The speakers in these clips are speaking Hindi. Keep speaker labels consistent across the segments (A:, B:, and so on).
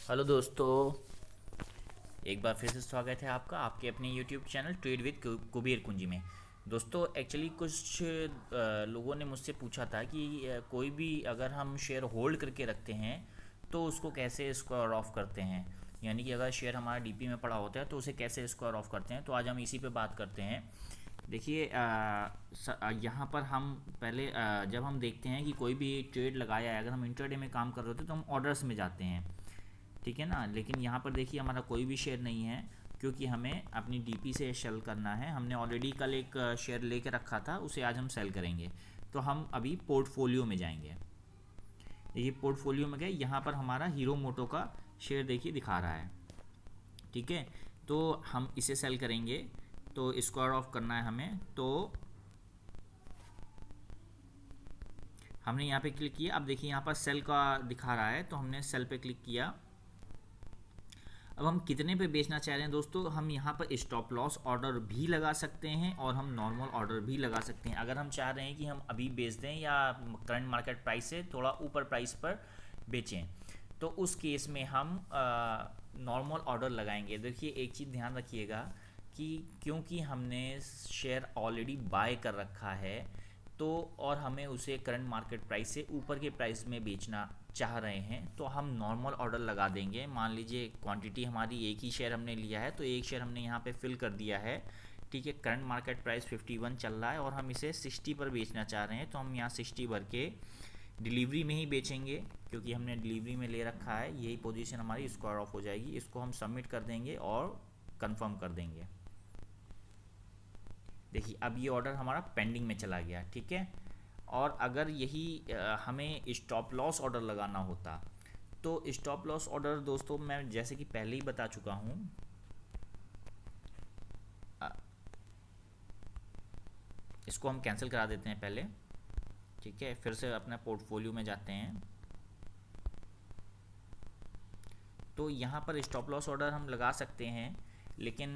A: हेलो दोस्तों, एक बार फिर से स्वागत है आपका आपके अपने YouTube channel trade with Kuber कुंजी में। दोस्तों एक्चुअली कुछ लोगों ने मुझसे पूछा था कि कोई भी अगर हम शेयर होल्ड करके रखते हैं तो उसको कैसे स्क्वायर ऑफ करते हैं। यानी कि अगर शेयर हमारा डीपी में पड़ा होता है तो उसे कैसे स्क्वायर ऑफ करते हैं। तो आज हम इसी पे बात करते हैं। देखिए यहाँ पर हम पहले जब हम देखते हैं कि कोई भी ट्रेड लगाया है, अगर हम इंट्राडे में काम कर रहे होते हैं तो हम ऑर्डर्स में जाते हैं, ठीक है ना। लेकिन यहाँ पर देखिए हमारा कोई भी शेयर नहीं है क्योंकि हमें अपनी डीपी से सेल करना है। हमने ऑलरेडी कल एक शेयर लेके रखा था, उसे आज हम सेल करेंगे। तो हम अभी पोर्टफोलियो में जाएंगे। देखिए पोर्टफोलियो में गए, यहाँ पर हमारा हीरो मोटो का शेयर देखिए दिखा रहा है, ठीक है। तो हम इसे सेल करेंगे, तो स्क्वायर ऑफ करना है हमें। तो हमने यहाँ पे क्लिक किया। अब देखिए यहाँ पर सेल का दिखा रहा है, तो हमने सेल पे क्लिक किया। अब हम कितने पे बेचना चाह रहे हैं दोस्तों, हम यहाँ पर स्टॉप लॉस ऑर्डर भी लगा सकते हैं और हम नॉर्मल ऑर्डर भी लगा सकते हैं। अगर हम चाह रहे हैं कि हम अभी बेच दें या करंट मार्केट प्राइस से थोड़ा ऊपर प्राइस पर बेचें, तो उस केस में हम नॉर्मल ऑर्डर लगाएंगे। देखिए एक चीज़ ध्यान रखिएगा कि क्योंकि हमने शेयर ऑलरेडी बाय कर रखा है, तो और हमें उसे करंट मार्केट प्राइस से ऊपर के प्राइस में बेचना चाह रहे हैं, तो हम नॉर्मल ऑर्डर लगा देंगे। मान लीजिए क्वांटिटी हमारी एक ही शेयर हमने लिया है, तो एक शेयर हमने यहाँ पे फिल कर दिया है, ठीक है। करंट मार्केट प्राइस 51 चल रहा है और हम इसे 60 पर बेचना चाह रहे हैं, तो हम यहाँ 60 भर के डिलीवरी में ही बेचेंगे क्योंकि हमने डिलीवरी में ले रखा है। यही पोजीशन हमारी स्क्वायर ऑफ हो जाएगी। इसको हम सबमिट कर देंगे और कंफर्म कर देंगे। देखिए अब ये ऑर्डर हमारा पेंडिंग में चला गया, ठीक है। और अगर यही हमें स्टॉप लॉस ऑर्डर लगाना होता, तो स्टॉप लॉस ऑर्डर दोस्तों मैं जैसे कि पहले ही बता चुका हूँ, इसको हम कैंसिल करा देते हैं पहले, ठीक है। फिर से अपना पोर्टफोलियो में जाते हैं। तो यहाँ पर स्टॉप लॉस ऑर्डर हम लगा सकते हैं, लेकिन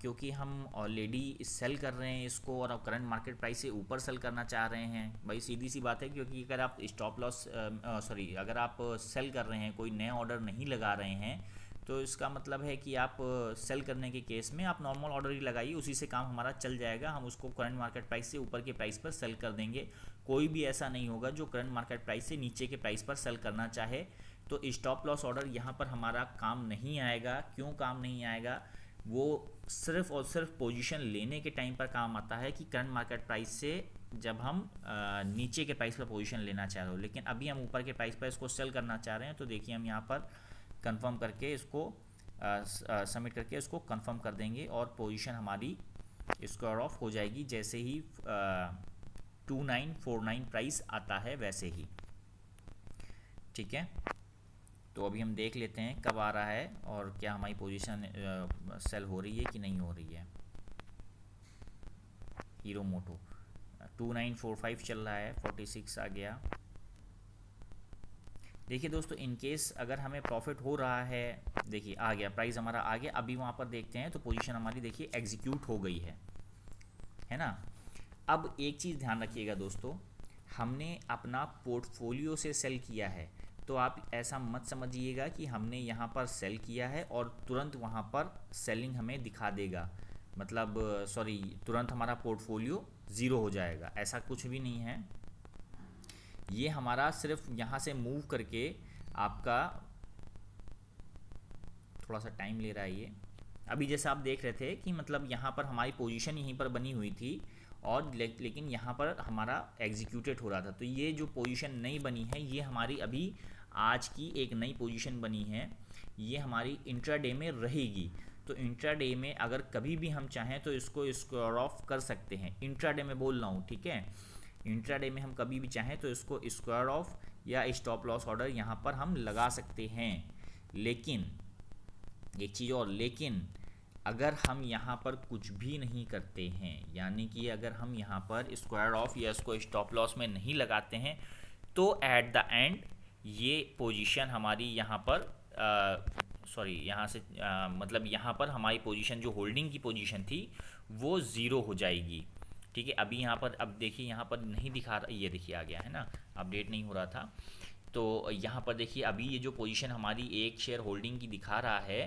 A: क्योंकि हम ऑलरेडी सेल कर रहे हैं इसको और अब करंट मार्केट प्राइस से ऊपर सेल करना चाह रहे हैं, भाई सीधी सी बात है। क्योंकि अगर आप स्टॉप लॉस अगर आप सेल कर रहे हैं, कोई नया ऑर्डर नहीं लगा रहे हैं, तो इसका मतलब है कि आप सेल करने के केस में आप नॉर्मल ऑर्डर ही लगाइए, उसी से काम हमारा चल जाएगा। हम उसको करंट मार्केट प्राइस से ऊपर के प्राइस पर सेल कर देंगे। कोई भी ऐसा नहीं होगा जो करंट मार्केट प्राइस से नीचे के प्राइस पर सेल करना चाहे। तो स्टॉप लॉस ऑर्डर यहाँ पर हमारा काम नहीं आएगा। क्यों काम नहीं आएगा? वो सिर्फ और सिर्फ पोजीशन लेने के टाइम पर काम आता है कि करंट मार्केट प्राइस से जब हम नीचे के प्राइस पर पोजीशन लेना चाह रहे हो। लेकिन अभी हम ऊपर के प्राइस पर इसको सेल करना चाह रहे हैं, तो देखिए हम यहाँ पर कंफर्म करके इसको सबमिट करके इसको कंफर्म कर देंगे और पोजीशन हमारी स्क्वायर ऑफ हो जाएगी। जैसे ही 2949 प्राइस आता है वैसे ही, ठीक है। तो अभी हम देख लेते हैं कब आ रहा है और क्या हमारी पोजीशन सेल हो रही है कि नहीं हो रही है। हीरो मोटो 2945 चल रहा है, 46 आ गया। देखिए दोस्तों इन केस अगर हमें प्रॉफिट हो रहा है, देखिए आ गया प्राइस हमारा आ गया। अभी वहाँ पर देखते हैं तो पोजीशन हमारी देखिए एग्जीक्यूट हो गई है ना। अब एक चीज़ ध्यान रखिएगा दोस्तों, हमने अपना पोर्टफोलियो से सेल किया है, तो आप ऐसा मत समझिएगा कि हमने यहाँ पर सेल किया है और तुरंत वहाँ पर सेलिंग हमें दिखा देगा, मतलब सॉरी तुरंत हमारा पोर्टफोलियो ज़ीरो हो जाएगा। ऐसा कुछ भी नहीं है। ये हमारा सिर्फ यहाँ से मूव करके आपका थोड़ा सा टाइम ले रहा है ये। अभी जैसा आप देख रहे थे कि मतलब यहाँ पर हमारी पोजीशन यहीं पर बनी हुई थी और लेकिन यहाँ पर हमारा एग्जीक्यूटेड हो रहा था। तो ये जो पोजीशन नई बनी है ये हमारी अभी आज की एक नई पोजीशन बनी है, ये हमारी इंट्राडे में रहेगी। तो इंट्राडे में अगर कभी भी हम चाहें तो इसको स्क्वायर ऑफ कर सकते हैं। इंट्राडे में बोल रहा हूँ, ठीक है। इंट्राडे में हम कभी भी चाहें तो इसको स्क्वायर ऑफ या स्टॉप लॉस ऑर्डर यहाँ पर हम लगा सकते हैं। लेकिन एक चीज़ और, लेकिन अगर हम यहाँ पर कुछ भी नहीं करते हैं, यानी कि अगर हम यहाँ पर स्क्वायर ऑफ या इसको स्टॉप लॉस में नहीं लगाते हैं, तो एट द एंड ये पोजीशन हमारी यहाँ पर सॉरी यहाँ से मतलब यहाँ पर हमारी पोजीशन जो होल्डिंग की पोजीशन थी वो ज़ीरो हो जाएगी, ठीक है। अभी यहाँ पर अब देखिए यहाँ पर नहीं दिखा रहा, ये देखिए आ गया है ना, अपडेट नहीं हो रहा था। तो यहाँ पर देखिए अभी ये जो पोजीशन हमारी एक शेयर होल्डिंग की दिखा रहा है,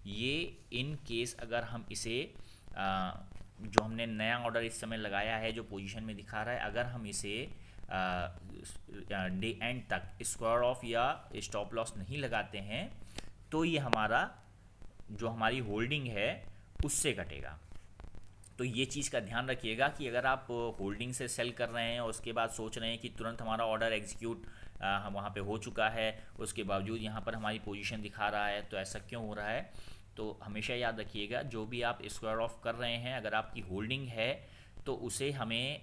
A: ये इन केस अगर हम इसे जो हमने नया ऑर्डर इस समय लगाया है जो पोजीशन में दिखा रहा है, अगर हम इसे डे एंड तक स्क्वायर ऑफ या स्टॉप लॉस नहीं लगाते हैं तो ये हमारा जो हमारी होल्डिंग है उससे कटेगा। तो ये चीज़ का ध्यान रखिएगा कि अगर आप होल्डिंग से सेल कर रहे हैं और उसके बाद सोच रहे हैं कि तुरंत हमारा ऑर्डर एग्जीक्यूट वहाँ पे हो चुका है, उसके बावजूद यहाँ पर हमारी पोजीशन दिखा रहा है, तो ऐसा क्यों हो रहा है। तो हमेशा याद रखिएगा जो भी आप स्क्वायर ऑफ कर रहे हैं, अगर आपकी होल्डिंग है तो उसे हमें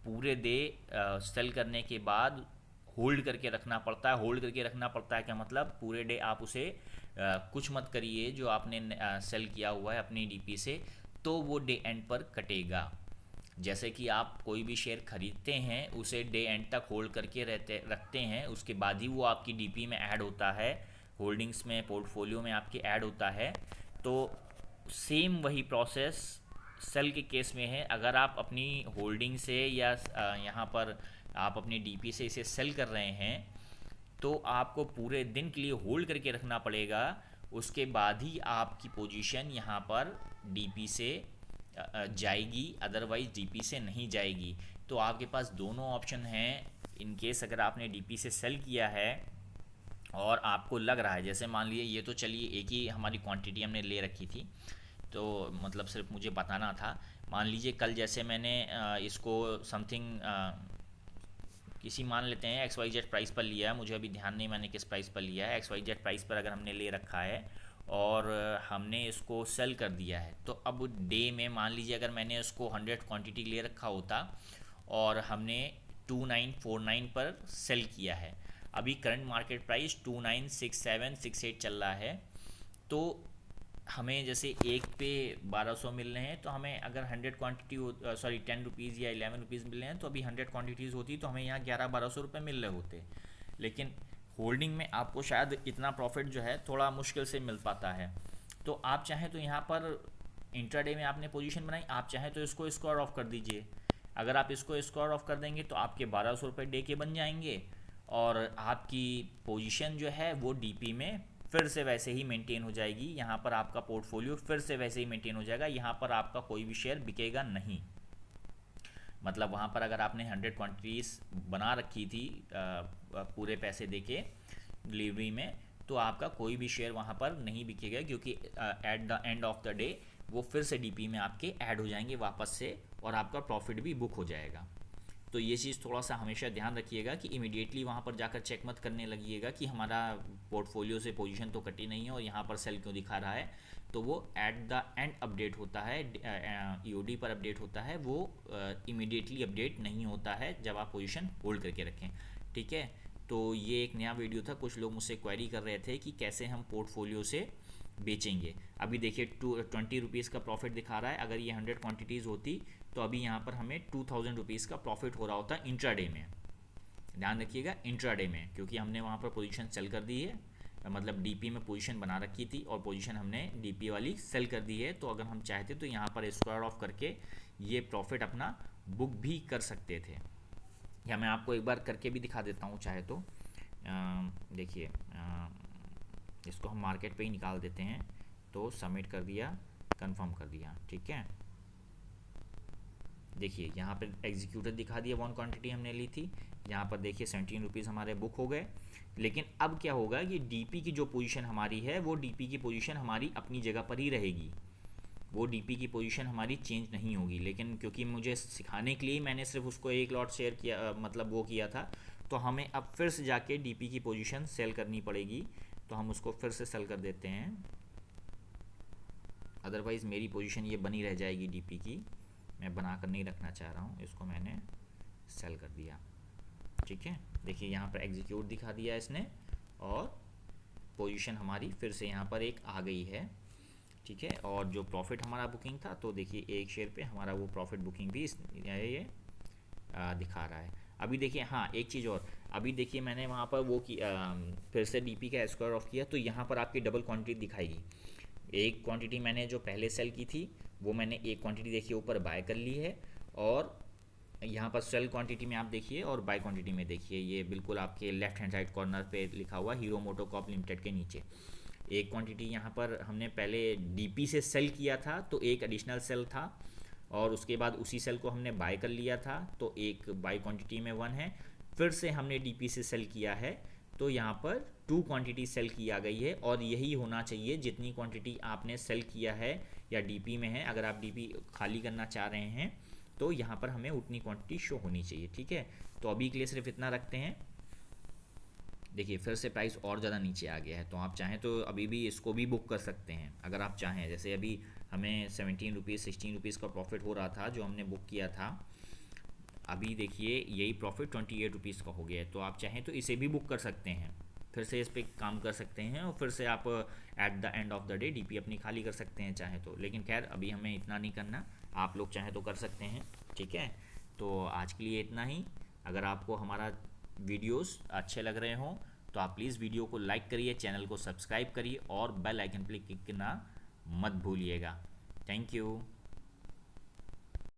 A: पूरे डे सेल करने के बाद होल्ड करके रखना पड़ता है। होल्ड करके रखना पड़ता है क्या मतलब, पूरे डे आप उसे कुछ मत करिए जो आपने सेल किया हुआ है अपनी डीपी से, तो वो डे एंड पर कटेगा। जैसे कि आप कोई भी शेयर खरीदते हैं उसे डे एंड तक होल्ड करके रखते हैं, उसके बाद ही वो आपकी डीपी में ऐड होता है, होल्डिंग्स में पोर्टफोलियो में आपके ऐड होता है। तो सेम वही प्रोसेस सेल के केस में है। अगर आप अपनी होल्डिंग से या यहाँ पर आप अपनी डीपी से इसे सेल कर रहे हैं तो आपको पूरे दिन के लिए होल्ड करके रखना पड़ेगा, उसके बाद ही आपकी पोजीशन यहाँ पर डीपी से जाएगी, अदरवाइज डीपी से नहीं जाएगी। तो आपके पास दोनों ऑप्शन हैं। इन केस अगर आपने डीपी से सेल किया है और आपको लग रहा है, जैसे मान लीजिए ये तो चलिए एक ही हमारी क्वांटिटी हमने ले रखी थी, तो मतलब सिर्फ मुझे बताना था। मान लीजिए कल जैसे मैंने इसको समथिंग किसी मान लेते हैं XYZ प्राइस पर लिया है, मुझे अभी ध्यान नहीं मैंने किस प्राइस पर लिया है, XYZ प्राइस पर अगर हमने ले रखा है और हमने इसको सेल कर दिया है, तो अब डे में मान लीजिए अगर मैंने उसको 100 क्वांटिटी ले रखा होता और हमने 2949 पर सेल किया है, अभी करंट मार्केट प्राइस 296768 चल रहा है, तो हमें जैसे एक पे 1200 मिल रहे हैं, तो हमें अगर 100 क्वांटिटी 10 रुपीज़ या 11 रुपीज़ मिल रहे हैं, तो अभी 100 क्वांटिटीज़ होती तो हमें यहाँ 1100-1200 रुपये मिल रहे होते। लेकिन होल्डिंग में आपको शायद इतना प्रॉफिट जो है थोड़ा मुश्किल से मिल पाता है। तो आप चाहें तो यहाँ पर इंट्राडे में आपने पोजीशन बनाई, आप चाहें तो इसको स्क्वायर ऑफ कर दीजिए। अगर आप इसको स्क्वायर ऑफ कर देंगे तो आपके 1200 रुपये डे के बन जाएंगे और आपकी पोजीशन जो है वो डीपी में फिर से वैसे ही मेंटेन हो जाएगी। यहाँ पर आपका पोर्टफोलियो फिर से वैसे ही मेंटेन हो जाएगा, यहाँ पर आपका कोई भी शेयर बिकेगा नहीं। मतलब वहाँ पर अगर आपने 100 क्वांटिटीज़ बना रखी थी पूरे पैसे देके डिलीवरी में, तो आपका कोई भी शेयर वहाँ पर नहीं बिकेगा, क्योंकि at the end of the day वो फिर से डीपी में आपके ऐड हो जाएंगे वापस से और आपका प्रॉफिट भी बुक हो जाएगा। तो ये चीज़ थोड़ा सा हमेशा ध्यान रखिएगा कि इमीडिएटली वहाँ पर जाकर चेक मत करने लगिएगा कि हमारा पोर्टफोलियो से पोजीशन तो कटी नहीं है और यहाँ पर सेल क्यों दिखा रहा है। तो वो एट द एंड अपडेट होता है, ईओडी पर अपडेट होता है, वो इमीडिएटली अपडेट नहीं होता है जब आप पोजीशन होल्ड करके रखें। ठीक है, तो ये एक नया वीडियो था। कुछ लोग मुझसे क्वेरी कर रहे थे कि कैसे हम पोर्टफोलियो से बेचेंगे। अभी देखिए 20 रुपीज़ का प्रॉफिट दिखा रहा है। अगर ये 100 क्वांटिटीज़ होती तो अभी यहाँ पर हमें 2000 रुपीज़ का प्रॉफिट हो रहा होता इंट्राडे में। ध्यान रखिएगा इंट्राडे में, क्योंकि हमने वहाँ पर पोजीशन सेल कर दी है, मतलब डीपी में पोजीशन बना रखी थी और पोजीशन हमने डीपी वाली सेल कर दी है। तो अगर हम चाहते तो यहाँ पर स्क्वायर ऑफ करके ये प्रॉफिट अपना बुक भी कर सकते थे। या मैं आपको एक बार करके भी दिखा देता हूँ चाहे तो। देखिए इसको हम मार्केट पे ही निकाल देते हैं। तो सबमिट कर दिया, कंफर्म कर दिया, ठीक है। देखिए यहाँ पर एग्जीक्यूटेड दिखा दिया, 1 क्वांटिटी हमने ली थी। यहाँ पर देखिए 17 रुपीज़ हमारे बुक हो गए। लेकिन अब क्या होगा, ये डीपी की जो पोजीशन हमारी है वो डीपी की पोजीशन हमारी अपनी जगह पर ही रहेगी, वो डीपी की पोजीशन हमारी चेंज नहीं होगी। लेकिन क्योंकि मुझे सिखाने के लिए मैंने सिर्फ उसको एक लॉट शेयर किया, मतलब वो किया था, तो हमें अब फिर से जाके डीपी की पोजीशन सेल करनी पड़ेगी। तो हम उसको फिर से सेल कर देते हैं, अदरवाइज़ मेरी पोजीशन ये बनी रह जाएगी डीपी की। मैं बना कर नहीं रखना चाह रहा हूँ, इसको मैंने सेल कर दिया, ठीक है। देखिए यहाँ पर एग्जीक्यूट दिखा दिया इसने और पोजीशन हमारी फिर से यहाँ पर एक आ गई है, ठीक है। और जो प्रॉफिट हमारा बुकिंग था, तो देखिए एक शेयर पे हमारा वो प्रॉफिट बुकिंग भी ये दिखा रहा है। अभी देखिए हाँ एक चीज़ और, अभी देखिए मैंने वहाँ पर वो की फिर से डीपी का स्क्वायर ऑफ किया, तो यहाँ पर आपकी डबल क्वांटिटी दिखाएगी। एक क्वांटिटी मैंने जो पहले सेल की थी वो मैंने एक क्वांटिटी देखिए ऊपर बाय कर ली है, और यहाँ पर सेल क्वांटिटी में आप देखिए और बाय क्वांटिटी में देखिए, ये बिल्कुल आपके लेफ्ट हैंड साइड कॉर्नर पे लिखा हुआ हीरो मोटोकॉर्प लिमिटेड के नीचे। एक क्वांटिटी यहाँ पर हमने पहले डीपी से सेल किया था तो एक एडिशनल सेल था, और उसके बाद उसी सेल को हमने बाय कर लिया था तो एक बाय क्वांटिटी में 1 है। फिर से हमने डीपी से सेल किया है तो यहाँ पर 2 क्वांटिटी सेल किया गई है, और यही होना चाहिए जितनी क्वांटिटी आपने सेल किया है या डीपी में है। अगर आप डीपी खाली करना चाह रहे हैं तो यहाँ पर हमें उतनी क्वांटिटी शो होनी चाहिए, ठीक है। तो अभी के लिए सिर्फ इतना रखते हैं। देखिए फिर से प्राइस और ज़्यादा नीचे आ गया है, तो आप चाहें तो अभी भी इसको भी बुक कर सकते हैं अगर आप चाहें। जैसे अभी हमें 17 रुपीज़ 16 रुपीज़ का प्रॉफिट हो रहा था जो हमने बुक किया था, अभी देखिए यही प्रॉफिट 28 रुपीज़ का हो गया है। तो आप चाहें तो इसे भी बुक कर सकते हैं, फिर से इस पर काम कर सकते हैं, और फिर से आप at the end of the day DP अपनी खाली कर सकते हैं चाहे तो। लेकिन खैर अभी हमें इतना नहीं करना, आप लोग चाहें तो कर सकते हैं, ठीक है। तो आज के लिए इतना ही। अगर आपको हमारा वीडियोस अच्छे लग रहे हों तो आप प्लीज़ वीडियो को लाइक करिए, चैनल को सब्सक्राइब करिए और बेल आइकन पर क्लिक करना मत भूलिएगा। Thank you.